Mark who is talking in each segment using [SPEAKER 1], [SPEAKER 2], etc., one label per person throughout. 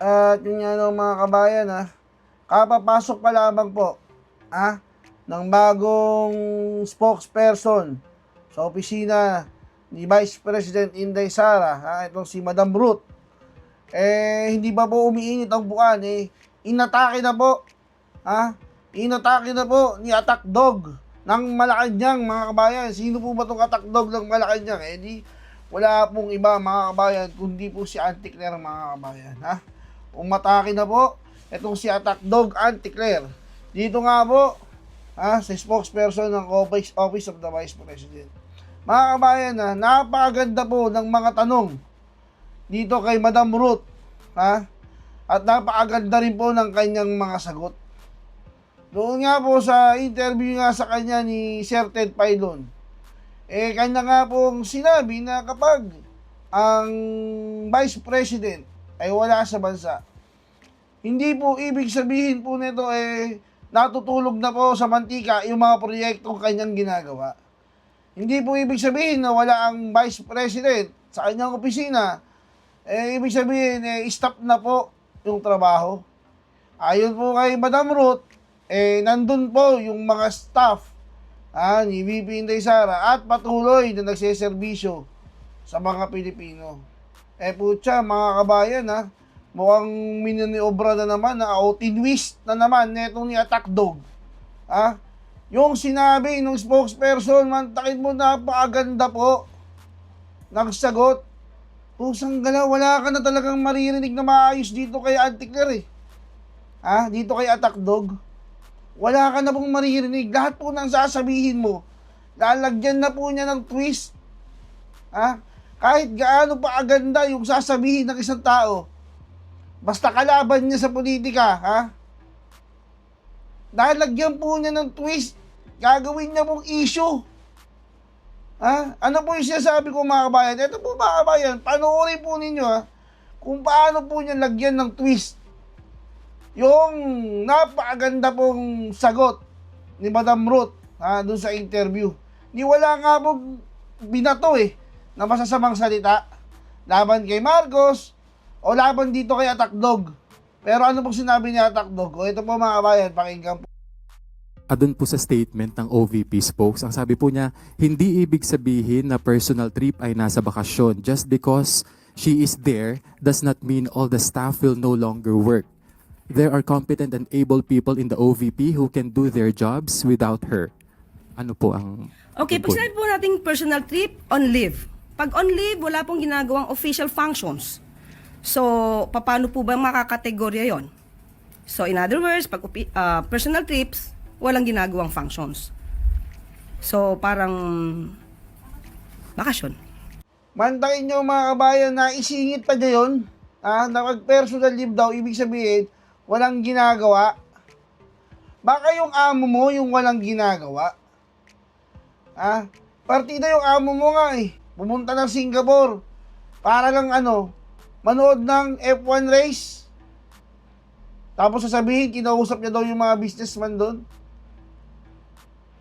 [SPEAKER 1] At yun nga no, mga kabayan, kapapasok pa lamang po ng bagong spokesperson sa opisina ni Vice President Inday Sara, itong si Madam Ruth. Hindi pa po umiinit ang buwan, inatake na po, inatake na po ni Attack Dog ng Malacanang, mga kabayan. Sino po ba itong Attack Dog ng Malacanang? Wala pong iba, mga kabayan, kundi po si Auntie Claire, mga kabayan. Umatake na po itong si Attack Dog Auntie Claire. Dito nga po, sa spokesperson ng Office of the Vice President. Mga kabayan, napakaganda po ng mga tanong dito kay Madam Ruth, at napakaganda rin po ng kanyang mga sagot. Doon nga po sa interview nga sa kanya ni Sir Ted Pailon, kanya nga pong sinabi na kapag ang Vice President ay wala sa bansa, hindi po ibig sabihin po nito natutulog na po sa mantika yung mga proyektong kanyang ginagawa. Hindi po ibig sabihin na wala ang Vice President sa kanyang opisina, ibig sabihin stop na po yung trabaho. Ayon po kay Madam Ruth, nandun po yung mga staff ni VP Inday Sara at patuloy na nagseserbisyo sa mga Pilipino. Putya, mga kabayan, mukhang minaniobra na naman o tinwist na naman netong ni Attack Dog. Yung sinabi ng spokesperson, mantakin mo, napakaganda po ng sagot. Pusang gala, wala ka na talagang maririnig na maayos dito kay Auntie Claire dito kay Attack Dog. Wala ka na pong maririnig. Lahat po ng sasabihin mo, lalagyan na po niya ng twist. Kahit gaano pa aganda yung sasabihin ng isang tao, basta kalaban niya sa politika, dahil lagyan po niya ng twist, gagawin niya pong issue. Ano po yung sinasabi ko, mga kabayan? Ito po, mga kabayan, panoorin po ninyo kung paano po niya lagyan ng twist yung napakaganda pong sagot ni Madam Ruth doon sa interview. Wala nga po binato na masasamang salita laban kay Marcos o laban dito kay Attack Dog. Pero ano pong sinabi ni Attack Dog? Ito po, mga kabayan, pakinggan po.
[SPEAKER 2] Doon po sa statement ng OVP spokes, ang sabi po niya, hindi ibig sabihin na personal trip ay nasa bakasyon. Just because she is there does not mean all the staff will no longer work. There are competent and able people in the OVP who can do their jobs without her. Ano po ang...
[SPEAKER 3] Okay, pag sinabi po nating personal trip, on leave. Pag on leave, wala pong ginagawang official functions. So, paano po ba makakategorya yon? So, in other words, pag personal trips, walang ginagawang functions. So, parang bakasyon.
[SPEAKER 1] Mantakin nyo, mga kabayan, na isingit pa niya yun, na pag-personal leave daw, ibig sabihin, walang ginagawa. Baka yung amo mo, yung walang ginagawa. Partida yung amo mo nga pumunta ng Singapore para lang manood ng F1 race. Tapos sasabihin, kinausap niya daw yung mga businessman doon.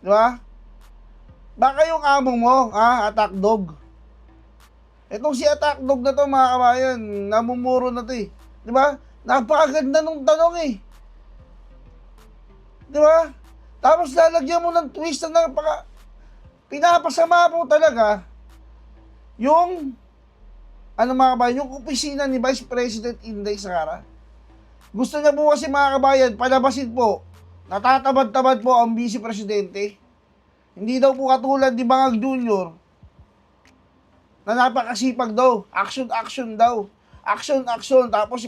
[SPEAKER 1] Di ba? Baka yung amo mo, Attack Dog. Etong si Attack Dog na to, mga kabayan, namumuro na to Di ba? Napakaganda nung tanong Di ba? Tapos lalagyan mo ng twist na pinapasama po talaga yung mga kabayan, yung opisina ni Vice President Inday Sara. Gusto niya po kasi, mga kabayan, palabasin po, natatabad-tabad po ang Vice Presidente. Hindi daw po katulad ni Bangag Jr. na napakasipag daw, action daw. Action, tapos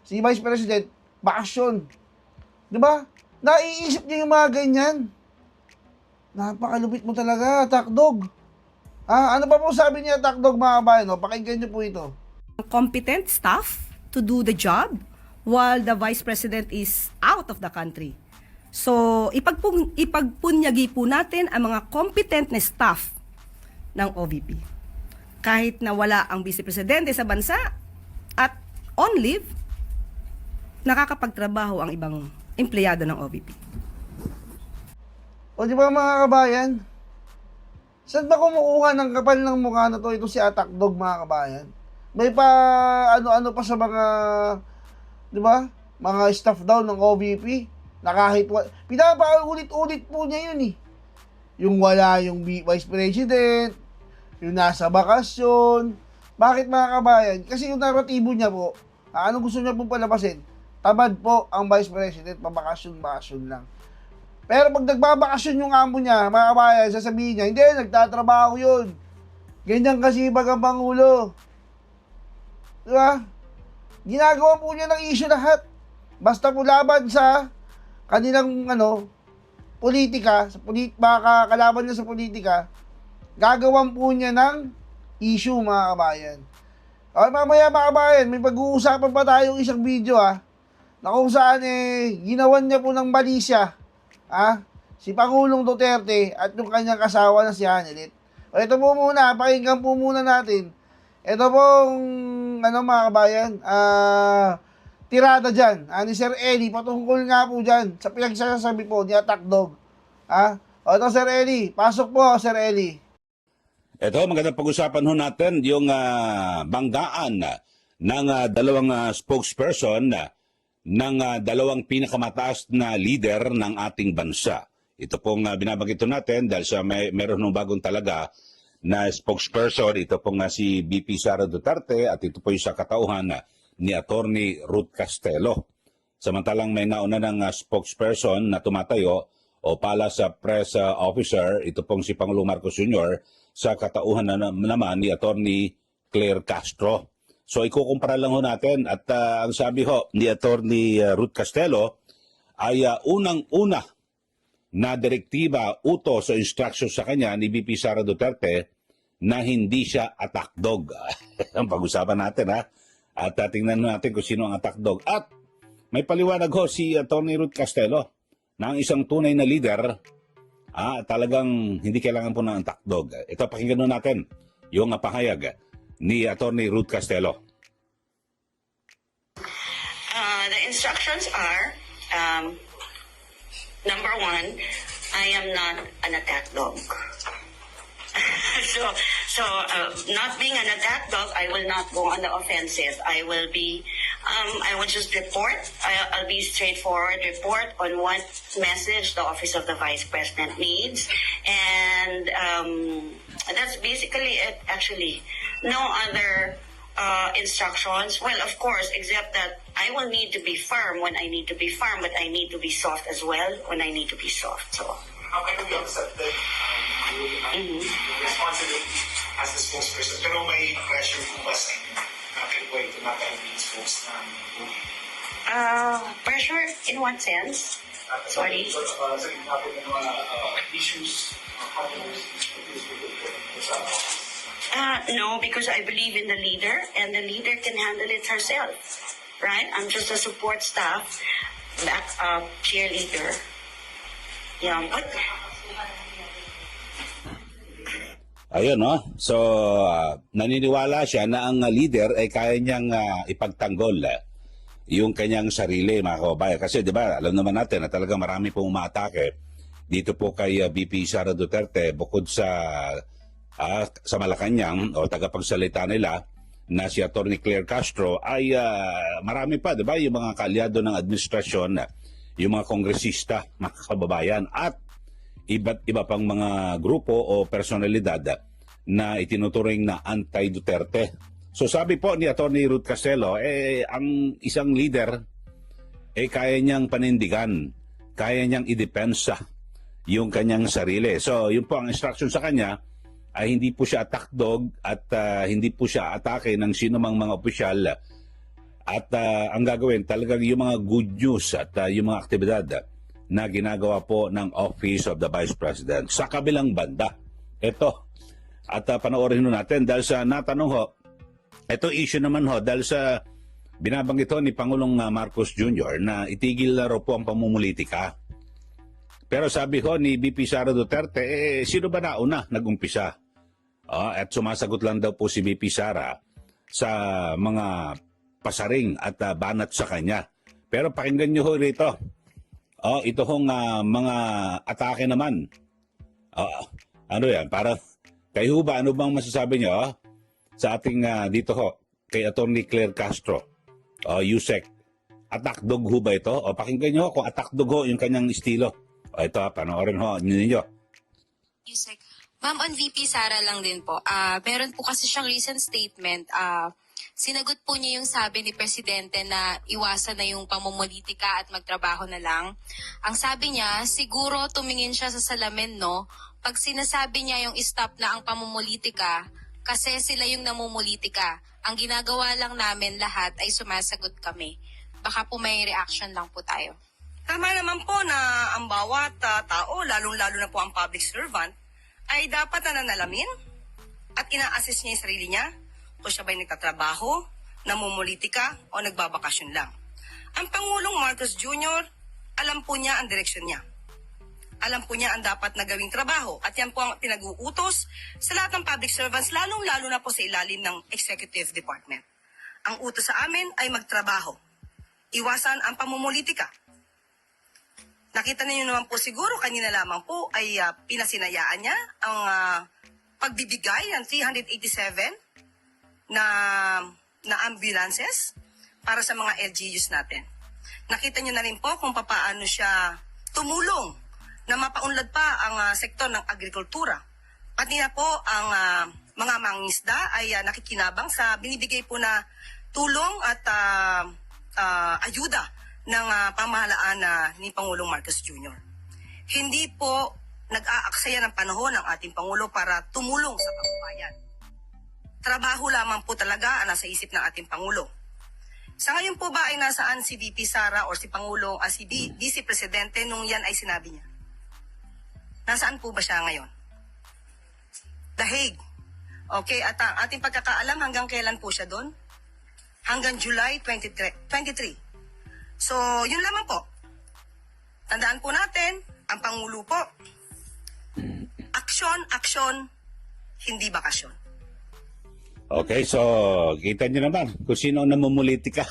[SPEAKER 1] si Vice President, bakasyon. Di ba? Naiisip niya yung mga ganyan. Napakalupit mo talaga, Attack Dog. Ano pa po sabi niya, Attack Dog, mga kabayan? Pakinggan niyo po ito.
[SPEAKER 3] Competent staff to do the job while the Vice President is out of the country. So, ipagpunyagi po natin ang mga competent na staff ng OVP. Kahit na wala ang Vice Presidente sa bansa at on leave, nakakapagtrabaho ang ibang empleyado ng OVP.
[SPEAKER 1] O di ba, mga kabayan? Saan ba kumukuha ng kapal ng mukha na to? Ito si Attack Dog, mga kabayan. May pa ano-ano pa sa mga Di ba? Mga staff daw ng OVP na kahit pinapaulit-ulit po niya yun eh. Yung wala yung Vice President, yung nasa bakasyon. Bakit mga kabayan? Kasi yung naratibo niya po, ano gusto niya po palabasin? Tamad po ang Vice President, pabakasyon-bakasyon lang. Pero pag nagbabakasyon yung amo niya, mga kabayan, sasabihin niya, hindi, nagtatrabaho yun. Ganyan kasi pag ang Pangulo. Diba? Ginagawa po niya ng issue lahat. Basta po laban sa kanilang politika, baka kalaban niya sa politika, gagawan po niya ng issue mga kabayan. Okay, mamaya mga kabayan, may pag-uusapan pa tayong isang video na kung saan ginawan niya po ng balisya si Pangulong Duterte at yung kanyang kasawa na si Hanelit. O ito po muna, pakinggan po muna natin. Ito pong mga kabayan, tirada dyan, ni Sir Eli, patungkol nga po dyan sa pinagsasabi po ni Attack Dog. O ito Sir Eli, pasok po Sir Eli.
[SPEAKER 4] Ito, magandang pag-usapan ho natin yung banggaan ng dalawang spokesperson ng dalawang pinakamataas na leader ng ating bansa. Ito pong binabanggit natin dahil sa meron ng bagong talaga na spokesperson. Ito pong si VP Sara Duterte at ito po yung sa katauhan ni Attorney Ruth Castelo. Samantalang may nauna ng spokesperson na tumatayo o pala sa press officer, ito pong si Pangulong Marcos Jr. sa katauhan naman ni Attorney Claire Castro. So ikukumpara lang ho natin at ang sabi ho ni Attorney Ruth Castelo ay unang-una na direktiba, utos o instruction sa kanya ni VP Sara Duterte na hindi siya attack dog. Ang pag-usapan natin At tingnan natin kung sino ang attack dog. At may paliwanag ho si Attorney Ruth Castelo na ang isang tunay na leader talagang hindi kailangan po ng attack dog. Ito, pakinggan natin yung pahayag ni Attorney Ruth Castelo.
[SPEAKER 5] The instructions are, number one, I am not an attack dog. So, not being an attack dog, I will not go on the offensive. I will just report. I'll be straightforward, report on what message the Office of the Vice President needs. And that's basically it, actually. No other instructions. Well, of course, except that I will need to be firm when I need to be firm, but I need to be soft as well when I need to be soft. So.
[SPEAKER 6] How can we accept that yung responsibility as a spokesperson? Pero may pressure po ba sa inyo? Bakit po ito natin spokes na
[SPEAKER 5] Pressure in what sense? Sorry?
[SPEAKER 6] Sa natin ng mga issues,
[SPEAKER 5] No, because I believe in the leader, and the leader can handle it herself. Right? I'm just a support staff, backup, cheerleader. Yeah, but...
[SPEAKER 4] Ayun, no? So, naniniwala siya na ang leader ay kaya niyang ipagtanggol yung kanyang sarili, mga kababayan. Kasi, di ba, alam naman natin na talaga marami pong umaatake dito po kay VP Sara Duterte bukod sa Malacanang o tagapagsalita nila na si Attorney Claire Castro ay marami pa, di ba, yung mga kaalyado ng administrasyon, yung mga kongresista, mga kababayan, at iba't iba pang mga grupo o personalidad na itinuturing na anti-Duterte. So sabi po ni Attorney Ruth Castelo, ang isang leader, kaya niyang panindigan, kaya niyang idepensa yung kanyang sarili. So yun po ang instruction sa kanya, ay hindi po siya attack dog at hindi po siya atake ng sino mang mga opisyal. At ang gagawin talagang yung mga good news at yung mga aktibidad na ginagawa po ng Office of the Vice President. Sa kabilang banda, ito, at panoorin natin dahil sa natanong ho, ito issue naman ho, dahil sa binabanggit ho ni Pangulong Marcos Jr. na itigil na raw po ang pamumulitika. Pero sabi ho ni VP Sara Duterte, sino ba nauna nag-umpisa? At sumasagot lang daw po si VP Sara sa mga pasaring at banat sa kanya. Pero pakinggan nyo ho rito. Ito hong mga atake naman. Ano yan? Para kayo ba, ano bang masasabi nyo sa ating dito ho, kay Attorney Claire Castro, Yusek attack dog ho ba ito? O pakinggan nyo kung attack dog ho yung kanyang estilo. O ito, panoorin ho ninyo.
[SPEAKER 7] Yusek. Ma'am, on VP Sara lang din po. Meron po kasi siyang recent statement. Sinagot po niya yung sabi ni Presidente na iwasan na yung pamumulitika at magtrabaho na lang. Ang sabi niya, siguro tumingin siya sa salamin, no? Pag sinasabi niya yung stop na ang pamumulitika, kasi sila yung namumulitika. Ang ginagawa lang namin lahat ay sumasagot kami. Baka po may reaction lang po tayo.
[SPEAKER 3] Tama naman po na ang bawat tao, lalong-lalo na po ang public servant, ay dapat na nanalamin at ina-assess niya yung sarili niya kung siya ba'y nagtatrabaho, namumulitika o nagbabakasyon lang. Ang Pangulong Marcos Jr., alam po niya ang direksyon niya. Alam po niya ang dapat na gawing trabaho at yan po ang pinag-uutos sa lahat ng public servants, lalong-lalo na po sa ilalim ng Executive Department. Ang utos sa amin ay magtrabaho. Iwasan ang pamumulitika. Nakita ninyo naman po siguro, kanina lamang po ay pinasinayaan niya ang pagbibigay ng 387 na ambulances para sa mga LGUs natin. Nakita niyo na rin po kung paano siya tumulong na mapaunlad pa ang sektor ng agrikultura. Pati na po ang mga mangingisda ay nakikinabang sa binibigay po na tulong at ayuda ng pamahalaan ni Pangulong Marcos Jr. Hindi po nag-aaksaya ng panahon ng ating Pangulo para tumulong sa kababayan. Trabaho lamang po talaga ang nasa isip ng ating Pangulo. Sa ngayon po ba ay nasaan si VP Sara o si Pangulong, si Vice Presidente nung yan ay sinabi niya? Nasaan po ba siya ngayon? The Hague. Okay, at ang ating pagkakaalam hanggang kailan po siya doon? Hanggang July 23. So, yun lamang po. Tandaan po natin, ang Pangulo po, aksyon, hindi bakasyon.
[SPEAKER 4] Okay, so kita nyo naman kung sino ang namumulitika.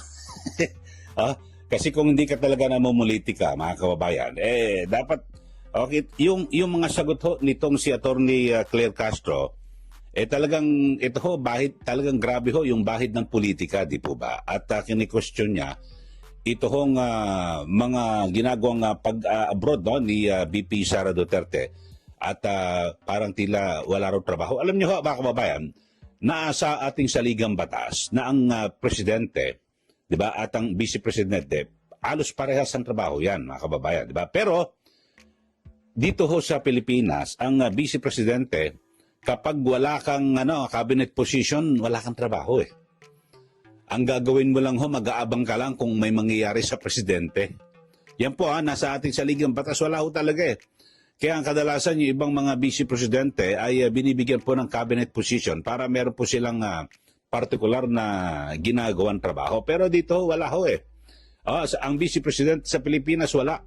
[SPEAKER 4] Kasi kung hindi ka talaga namumulitika, mga kababayan, dapat, okay, yung mga sagot ho nitong si Attorney Claire Castro, talagang, ito ho, talagang grabe ho yung bahid ng politika, di po ba? At kini-question niya, ito hong mga ginagawang pag-abroad ni VP Sara Duterte at parang tila wala raw trabaho. Alam niyo ho, mga kababayan, na sa ating saligang batas na ang presidente, di ba, at ang vice presidente, halos parehas ang trabaho yan, mga kababayan, di ba? Pero dito ho sa Pilipinas, ang vice presidente, kapag wala kang cabinet position, wala kang trabaho eh. Ang gagawin mo lang ho, mag-aabang ka lang kung may mangyayari sa presidente. Yan po nasa ating saligang batas, wala ho talaga eh. Kaya ang kadalasan yung ibang mga vice presidente ay binibigyan po ng cabinet position para meron po silang partikular na ginagawang trabaho. Pero dito wala ho eh. Ang vice president sa Pilipinas wala.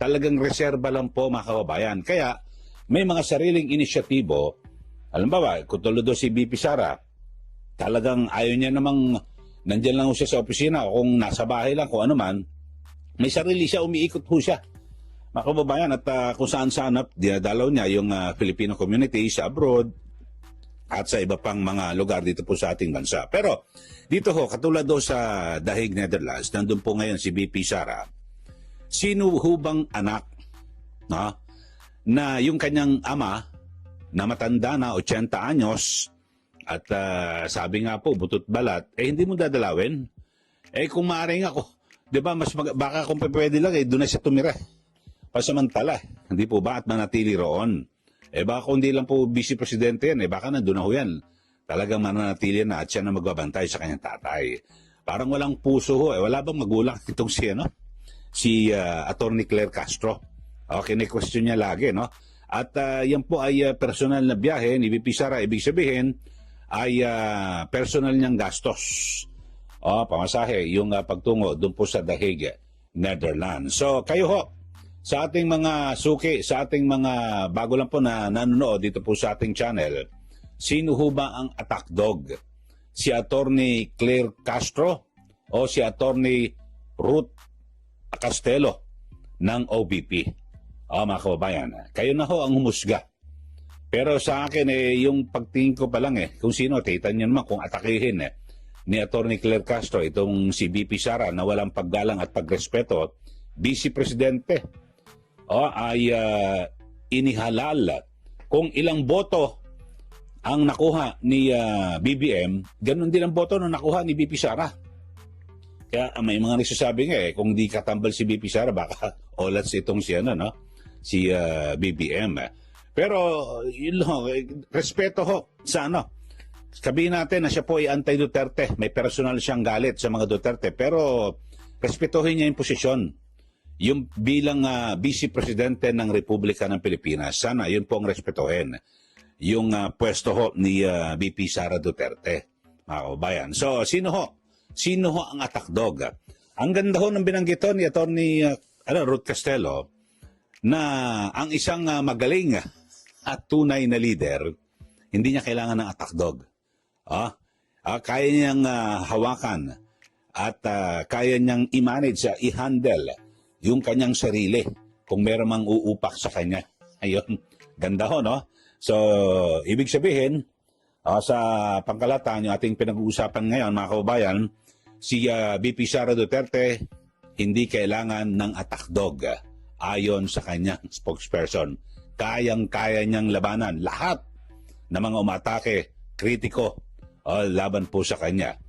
[SPEAKER 4] Talagang reserba lang po, mga kababayan. Kaya may mga sariling inisyatibo. Alam ba, kung tulad do si VP Sara, talagang ayaw niya namang nandiyan lang ho siya sa opisina o kung nasa bahay lang, kung ano man, may sarili siya, umiikot ho siya. Mga kababayan, at kung saan-saan dinadalaw niya yung Filipino community sa abroad at sa iba pang mga lugar dito po sa ating bansa. Pero dito ho, katulad do sa The Hague, Netherlands, nandun po ngayon si VP Sara. Sino ho bang anak na yung kanyang ama na matanda na 80 anyos at sabi nga po, butot balat, hindi mo dadalawin. Kung maaaring ako, di ba, baka kung pwede lang, doon na siya tumira. Pasamantala, hindi po ba, at manatili roon. Baka kung hindi lang po vice presidente yan, baka nandun na ho yan. Talagang mananatili na at siya na magbabantay sa kanyang tatay. Parang walang puso ho. Wala bang magulang itong si Attorney Claire Castro? Okay, na-question niya lagi, no? At yan po ay personal na biyahe ni VP Sara. Ibig sabihin ay personal niyang gastos. Pamasahe, yung pagtungo doon po sa The Hague, Netherlands. So kayo ho, sa ating mga suki, sa ating mga bago lang po na nanonood dito po sa ating channel, sino ho ba ang attack dog? Si Attorney Claire Castro o si Attorney Ruth Castelo ng OVP? Mga kababayan, kayo na ho ang humusga. Pero sa akin, yung pagtingin ko pa lang kung sino, titan nyo naman kung atakihin ni Atty. Claire Castro, itong si VP Sara na walang paggalang at pagrespeto, Vice Presidente, ay inihalal kung ilang boto ang nakuha ni BBM, ganun din ang boto na nakuha ni VP Sara. Kaya may mga nagsasabi nga kung di katambal si VP Sara, baka olats itong si si BBM. Pero yun lang, respeto ho sa sabihin natin na siya po ay anti-Duterte, may personal siyang galit sa mga Duterte, pero respetuhin niya yung posisyon, yung bilang Vice Presidente ng Republika ng Pilipinas. Sana yun po ang respetuhin, yung pwesto ho ni VP Sara Duterte, mga kababayan. So, sino ho ang attack dog? Ang ganda ho ng binanggit ni Atty. Ruth Castelo, na ang isang magaling at tunay na leader, hindi niya kailangan ng attack dog. Kaya niyang hawakan at kaya niyang i-manage, i-handle yung kanyang sarili kung meron mang uupak sa kanya. Ayun, ganda ho, no? So, ibig sabihin, sa pangkalahatan, yung ating pinag-uusapan ngayon, mga kababayan, si VP Sara Duterte hindi kailangan ng attack dog ayon sa kanyang spokesperson. Kayang-kaya niyang labanan lahat ng mga umatake, kritiko, laban po sa kanya.